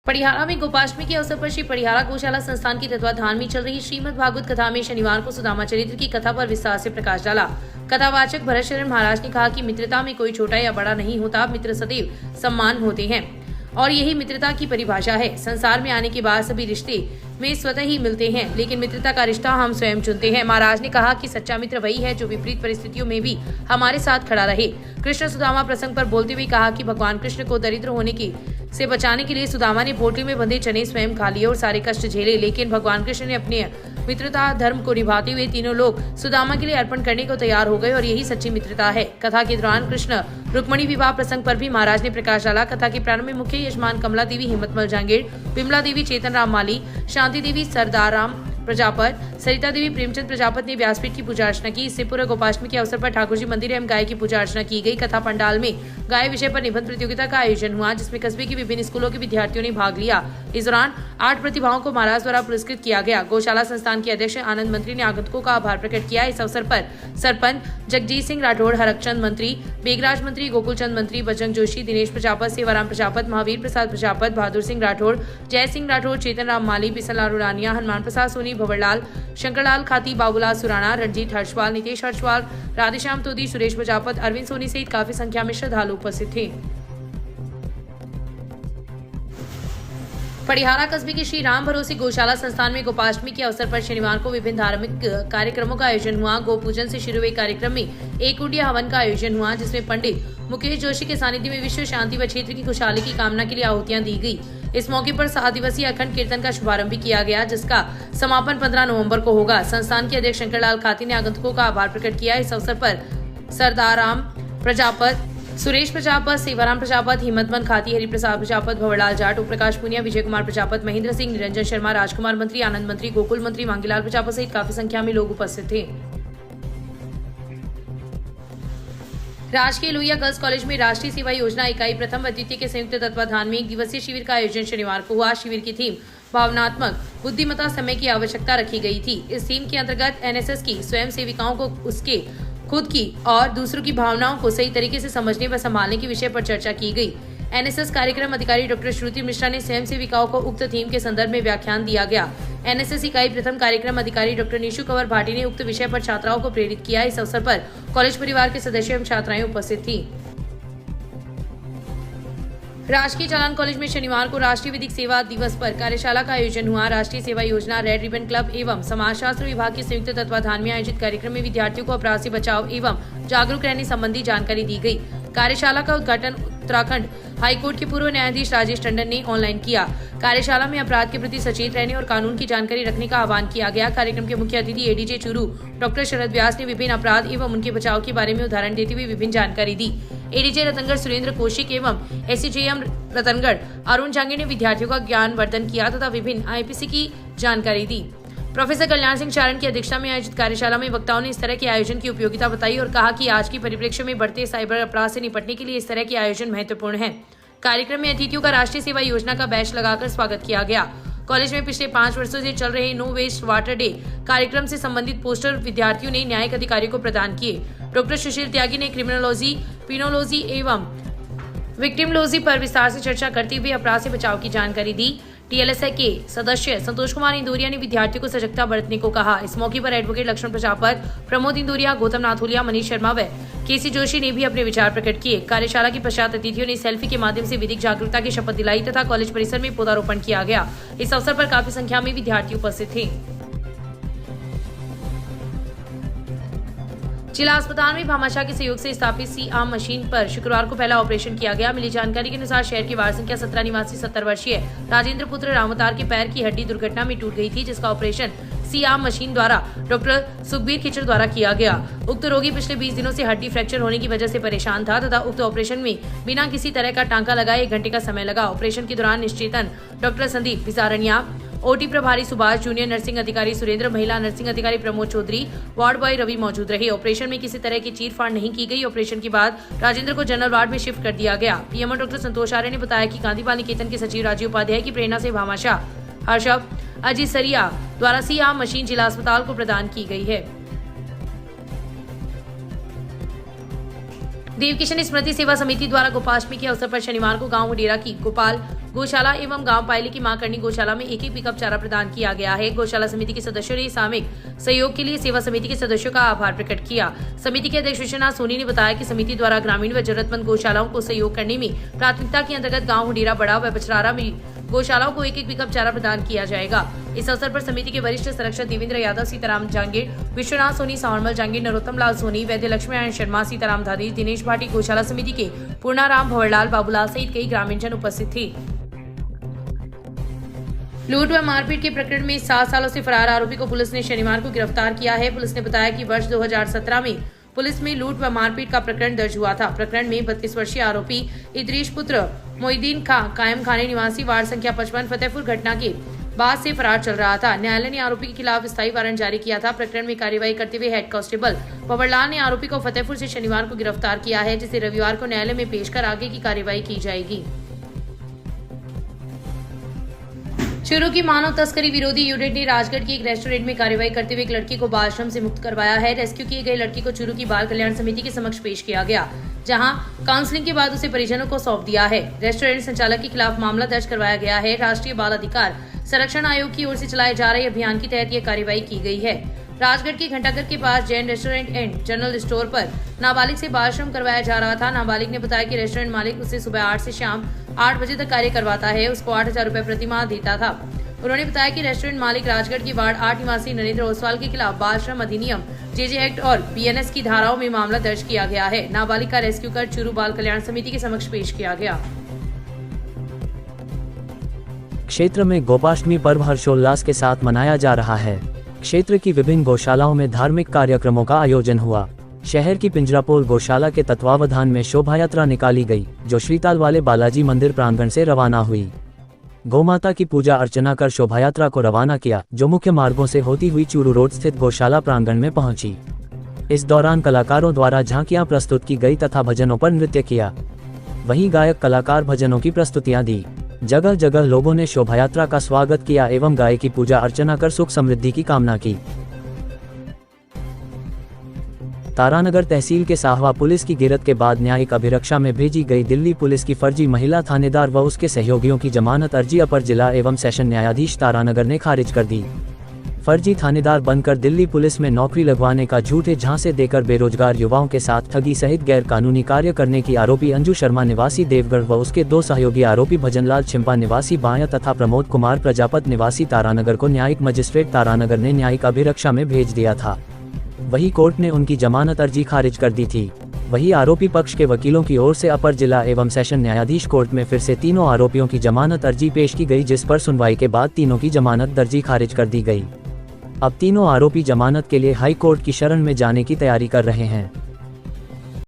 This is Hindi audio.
परिहारा में गोपाष्टमी के अवसर पर श्री परिहारा गौशाला संस्थान के तत्वाधान में चल रही श्रीमद् भागवत कथा में शनिवार को सुदामा चरित्र की कथा पर विस्तार से प्रकाश डाला। कथावाचक भरत शरण महाराज ने कहा कि मित्रता में कोई छोटा या बड़ा नहीं होता, मित्र सदैव सम्मान होते हैं और यही मित्रता की परिभाषा है। संसार में आने के बाद सभी रिश्ते में स्वतः ही मिलते हैं, लेकिन मित्रता का रिश्ता हम स्वयं चुनते हैं। महाराज ने कहा कि सच्चा मित्र वही है जो विपरीत परिस्थितियों में भी हमारे साथ खड़ा रहे। कृष्ण सुदामा प्रसंग पर बोलते हुए कहा कि भगवान कृष्ण को दरिद्र होने की से बचाने के लिए सुदामा ने पोटली में बंधे चने स्वयं खा लिए और सारे कष्ट झेले, लेकिन भगवान कृष्ण ने अपने मित्रता धर्म को निभाते हुए तीनों लोग सुदामा के लिए अर्पण करने को तैयार हो गए और यही सच्ची मित्रता है। कथा के दौरान कृष्ण रुक्मणी विवाह प्रसंग पर भी महाराज ने प्रकाश डाला। कथा के प्रारंभ में मुख्य यजमान कमला देवी हिम्मतमल जांगीर, विमला देवी चेतन राम माली, शांति देवी सरदार राम प्रजापत, सरिता देवी प्रेमचंद प्रजापत ने व्यासपीठ की पूजा अर्चना की। इससे पूर्व गोपाष्टमी के अवसर पर ठाकुर जी मंदिर एवं गाय की पूजा अर्चना की गई। कथा पंडाल में गाय विषय पर निबंध प्रतियोगिता का आयोजन हुआ, जिसमें कस्बे के विभिन्न स्कूलों के विद्यार्थियों ने भाग लिया। इस दौरान 8 प्रतिभाओं को महाराज द्वारा पुरस्कृत किया गया। गौशाला संस्थान के अध्यक्ष आनंद मंत्री ने आगंतुकों का आभार प्रकट किया। इस अवसर पर सरपंच जगजीत सिंह राठौड़, हरकचंद मंत्री, बेगराज मंत्री, गोकुलचंद मंत्री, बजरंग जोशी, दिनेश प्रजापत, सेवाराम प्रजापत, महावीर प्रसाद प्रजापत, बहादुर सिंह राठौड़, जय सिंह राठौड़, चेतन राम माली, बिसनलाल उड़ानिया, हनुमान प्रसाद सोनी, भंवरलाल, शंकरलाल खाती, बाबूलाल सुराना, रणजीत हर्षवाल, नितेश हर्षवाल, राधेश्याम तोदी, सुरेश प्रजापत, अरविंद सोनी सहित काफी संख्या में श्रद्धालु उपस्थित थे। परिहारा कस्बे के श्री राम भरोसे गौशाला संस्थान में गोपाष्टमी के अवसर पर शनिवार को विभिन्न धार्मिक कार्यक्रमों का आयोजन हुआ। गो पूजन से शुरू हुए कार्यक्रम में एक कुंडिया हवन का आयोजन हुआ, जिसमें पंडित मुकेश जोशी के सानिध्य में विश्व शांति व क्षेत्र की खुशहाली की कामना के लिए आहुतियां दी गई। इस मौके पर 7 दिवसीय अखंड कीर्तन का शुभारंभ भी किया गया, जिसका समापन 15 नवंबर को होगा। संस्थान के अध्यक्ष शंकरलाल खाती ने आगंतुकों का आभार प्रकट किया। इस अवसर पर सरदार राम प्रजापत, सुरेश प्रजापत, सेवाराम प्रजापत, हिम्मतमल खाती, हरिप्रसाद प्रजापत, भंवरलाल जाट, प्रकाश पुनिया, विजय कुमार प्रजापत, महेंद्र सिंह, निरंजन शर्मा, राजकुमार मंत्री, आनंद मंत्री, गोकुल मंत्री, मांगीलाल प्रजापत सहित काफी संख्या में लोग उपस्थित थे। राजकीय लोहिया गर्ल्स कॉलेज में राष्ट्रीय सेवा योजना इकाई प्रथम व द्वितीय के संयुक्त तत्वाधान में 1 दिवसीय शिविर का आयोजन शनिवार को हुआ। शिविर की थीम भावनात्मक बुद्धिमत्ता समय की आवश्यकता रखी गई थी। इस थीम के अंतर्गत एनएसएस की स्वयं सेविकाओं को उसके खुद की और दूसरों की भावनाओं को सही तरीके से समझने व संभालने के विषय पर चर्चा की गई। एनएसएस कार्यक्रम अधिकारी डॉक्टर श्रुति मिश्रा ने स्वयं सेविकाओं को उक्त थीम के संदर्भ में व्याख्यान दिया गया। एनएसएस इकाई प्रथम कार्यक्रम अधिकारी डॉक्टर निशु कंवर भाटी ने उक्त विषय पर छात्राओं को प्रेरित किया। इस अवसर पर कॉलेज परिवार के सदस्य एवं छात्राएं उपस्थित थी। राजकीय चालान कॉलेज में शनिवार को राष्ट्रीय विधिक सेवा दिवस पर कार्यशाला का आयोजन हुआ। राष्ट्रीय सेवा योजना, रेड रिबन क्लब एवं समाजशास्त्र विभाग के संयुक्त तत्वाधान में आयोजित कार्यक्रम में विद्यार्थियों को अपराध से बचाव एवं जागरूक रहने संबंधी जानकारी दी गई। कार्यशाला का उद्घाटन उत्तराखंड हाईकोर्ट के पूर्व न्यायाधीश राजेश टंडन ने ऑनलाइन किया। कार्यशाला में अपराध के प्रति सचेत रहने और कानून की जानकारी रखने का आह्वान किया गया। कार्यक्रम के मुख्य अतिथि एडीजे चूरू डॉक्टर शरद व्यास ने विभिन्न अपराध एवं उनके बचाव के बारे में उदाहरण देते हुए विभिन्न जानकारी दी। एडीजे रतनगढ़ सुरेंद्र कौशिक एवं एससीजेएम रतनगढ़ अरुण जांगे ने विद्यार्थियों का ज्ञान वर्धन किया तथा विभिन्न आईपीसी की जानकारी दी। प्रोफेसर कल्याण सिंह चारण की अध्यक्षता में आयोजित कार्यशाला में वक्ताओं ने इस तरह के आयोजन की उपयोगिता बताई और कहा कि आज की परिप्रेक्ष्य में बढ़ते साइबर अपराध से निपटने के लिए इस तरह के आयोजन महत्वपूर्ण है। कार्यक्रम में अतिथियों का राष्ट्रीय सेवा योजना का बैच लगाकर स्वागत किया गया। कॉलेज में पिछले 5 वर्षों से चल रहे नो वेस्ट वाटर डे कार्यक्रम से संबंधित पोस्टर विद्यार्थियों ने न्यायिक अधिकारियों को प्रदान किए। डॉक्टर सुशील त्यागी ने क्रिमिनोलॉजी, पिनोलॉजी एवं विक्टिमोलॉजी पर विस्तार से चर्चा करते हुए अपराध से बचाव की जानकारी दी। टीएलएसए के सदस्य संतोष कुमार इंदौरिया ने विद्यार्थियों को सजगता बरतने को कहा। इस मौके पर एडवोकेट लक्ष्मण प्रजापत, प्रमोद इंदौरिया, गौतम नाथुलिया, मनीष शर्मा व केसी जोशी ने भी अपने विचार प्रकट किए। कार्यशाला के पश्चात अतिथियों ने सेल्फी के माध्यम से विधिक जागरूकता की शपथ दिलाई तथा कॉलेज परिसर में पौधारोपण किया गया। इस अवसर पर काफी संख्या में विद्यार्थी उपस्थित थे। जिला अस्पताल में भामाशाह के सहयोग से स्थापित सी आर्म मशीन पर शुक्रवार को पहला ऑपरेशन किया गया। मिली जानकारी के अनुसार शहर के वार्ड संख्या 17 निवासी 70 वर्षीय राजेंद्र पुत्र रामवतार के पैर की हड्डी दुर्घटना में टूट गई थी, जिसका ऑपरेशन सी आर्म मशीन द्वारा डॉक्टर सुखबीर खिचड़ द्वारा किया गया। उक्त रोगी पिछले 20 दिनों से हड्डी फ्रैक्चर होने की वजह से परेशान था तथा उक्त ऑपरेशन में बिना किसी तरह का टांका लगाए 1 घंटे का समय लगा। ऑपरेशन के दौरान निश्चेतन डॉक्टर संदीप पिसारनिया, ओटी प्रभारी सुभाष, जूनियर नर्सिंग अधिकारी सुरेंद्र, महिला नर्सिंग अधिकारी प्रमोद चौधरी, वार्ड बॉय रवि मौजूद रहे। ऑपरेशन में किसी तरह की चीरफाड़ नहीं की गई। ऑपरेशन के बाद राजेंद्र को जनरल वार्ड में शिफ्ट कर दिया गया। पीएमओ डॉक्टर संतोष आर्य ने बताया कि गांधी निकेतन के सचिव राजीव उपाध्याय की प्रेरणा से भामाशाह हर्षव अजीत सरिया द्वारा सी आर्म मशीन जिला अस्पताल को प्रदान की गई है। देवकिशन स्मृति सेवा समिति द्वारा गोपाष्टमी के अवसर पर शनिवार को गांव डेरा की गोपाल गौशाला एवं गांव पायली की मां करनी गौशाला में एक पिकअप चारा प्रदान किया गया है। गौशाला समिति के सदस्यों ने सामूहिक सहयोग के लिए सेवा समिति के सदस्यों का आभार प्रकट किया। समिति के अध्यक्ष विश्वनाथ सोनी ने बताया कि समिति द्वारा ग्रामीण व जरूरतमंद गौशालाओं को सहयोग करने में प्राथमिकता के अंतर्गत गाँव हुडीरा बड़ा व बछरारा में गौशालाओं को एक पिकअप चारा प्रदान किया जाएगा। इस अवसर पर समिति के वरिष्ठ संरक्षक देवेंद्र यादव, सीताराम जांगीर, विश्वनाथ सोनी, सावरमल जांगीर, नरोत्तम लाल सोनी, वैद्य लक्ष्मीनारायण शर्मा, सीताराम धादी, दिनेश भाटी, गौशाला समिति के पूर्णाराम, भंवरलाल, बाबूलाल सहित कई ग्रामीणजन उपस्थित थे। लूट व मारपीट के प्रकरण में 7 सालों से फरार आरोपी को पुलिस ने शनिवार को गिरफ्तार किया है। पुलिस ने बताया कि वर्ष 2017 में पुलिस में लूट व मारपीट का प्रकरण दर्ज हुआ था। प्रकरण में 32 वर्षीय आरोपी इदरीश पुत्र मोइदीन खां कायम खाने निवासी वार्ड संख्या 55 फतेहपुर घटना के बाद से फरार चल रहा था। न्यायालय ने आरोपी के खिलाफ स्थायी वारंट जारी किया था। प्रकरण में कार्रवाई करते हुए हेड कांस्टेबल भंवरलाल ने आरोपी को फतेहपुर से शनिवार को गिरफ्तार किया है, जिसे रविवार को न्यायालय में पेश कर आगे की कार्रवाई की जाएगी। चूरू की मानव तस्करी विरोधी यूनिट ने राजगढ़ की एक रेस्टोरेंट में कार्रवाई करते हुए एक लड़की को बाल श्रम से मुक्त करवाया है। रेस्क्यू किए गए लड़की को चूरू की बाल कल्याण समिति के समक्ष पेश किया गया, जहां काउंसलिंग के बाद उसे परिजनों को सौंप दिया है। रेस्टोरेंट संचालक के खिलाफ मामला दर्ज करवाया गया है। राष्ट्रीय बाल अधिकार संरक्षण आयोग की ओर से चलाए जा रहे अभियान के तहत यह कार्रवाई की गई है। राजगढ़ के घंटाघर के पास Jain restaurant and general store पर नाबालिग से बाल श्रम करवाया जा रहा था। नाबालिग ने बताया कि रेस्टोरेंट मालिक उसे सुबह 8 से शाम 8 बजे तक कार्य करवाता है, उसको 8,000 रुपए प्रति माह देता था। उन्होंने बताया कि रेस्टोरेंट मालिक राजगढ़ की वार्ड 8 निवासी नरेंद्र ओसवाल के खिलाफ बाल श्रम अधिनियम, जेजे एक्ट और बीएनएस की धाराओं में मामला दर्ज किया गया है। नाबालिग का रेस्क्यू कर चूरू बाल कल्याण समिति के समक्ष पेश किया गया। क्षेत्र में गोपाष्टमी पर्व हर्षोल्लास के साथ मनाया जा रहा है। क्षेत्र की विभिन्न गौशालाओं में धार्मिक कार्यक्रमों का आयोजन हुआ। शहर की पिंजरापोल गौशाला के तत्वावधान में शोभा यात्रा निकाली गई, जो श्रीताल वाले बालाजी मंदिर प्रांगण से रवाना हुई। गौमाता की पूजा अर्चना कर शोभा यात्रा को रवाना किया, जो मुख्य मार्गों से होती हुई चूरू रोड स्थित गौशाला प्रांगण में पहुंची। इस दौरान कलाकारों द्वारा झांकियां प्रस्तुत की गई तथा भजनों पर नृत्य किया। वहीं गायक कलाकार भजनों की प्रस्तुतियां दी। जगह जगह लोगों ने शोभा यात्रा का स्वागत किया एवं गाय की पूजा अर्चना कर सुख समृद्धि की कामना की। तारानगर तहसील के साहवा पुलिस की गिरफ्त के बाद न्यायिक अभिरक्षा में भेजी गई दिल्ली पुलिस की फर्जी महिला थानेदार व उसके सहयोगियों की जमानत अर्जी अपर जिला एवं सेशन न्यायाधीश तारानगर ने खारिज कर दी। फर्जी थानेदार बनकर दिल्ली पुलिस में नौकरी लगवाने का झूठे झांसे देकर बेरोजगार युवाओं के साथ ठगी सहित गैर कानूनी कार्य करने की आरोपी अंजू शर्मा निवासी देवगढ़ व उसके 2 सहयोगी आरोपी भजनलाल छिंपा निवासी बाया तथा प्रमोद कुमार प्रजापत निवासी तारानगर को न्यायिक मजिस्ट्रेट तारानगर ने न्यायिक अभिरक्षा में भेज दिया था। वही कोर्ट ने उनकी जमानत अर्जी खारिज कर दी थी। वही आरोपी पक्ष के वकीलों की ओर से अपर जिला एवं सेशन न्यायाधीश कोर्ट में फिर से तीनों आरोपियों की जमानत अर्जी पेश की गई, जिस पर सुनवाई के बाद तीनों की जमानत अर्जी खारिज कर दी गई। अब तीनों आरोपी जमानत के लिए हाई कोर्ट की शरण में जाने की तैयारी कर रहे हैं।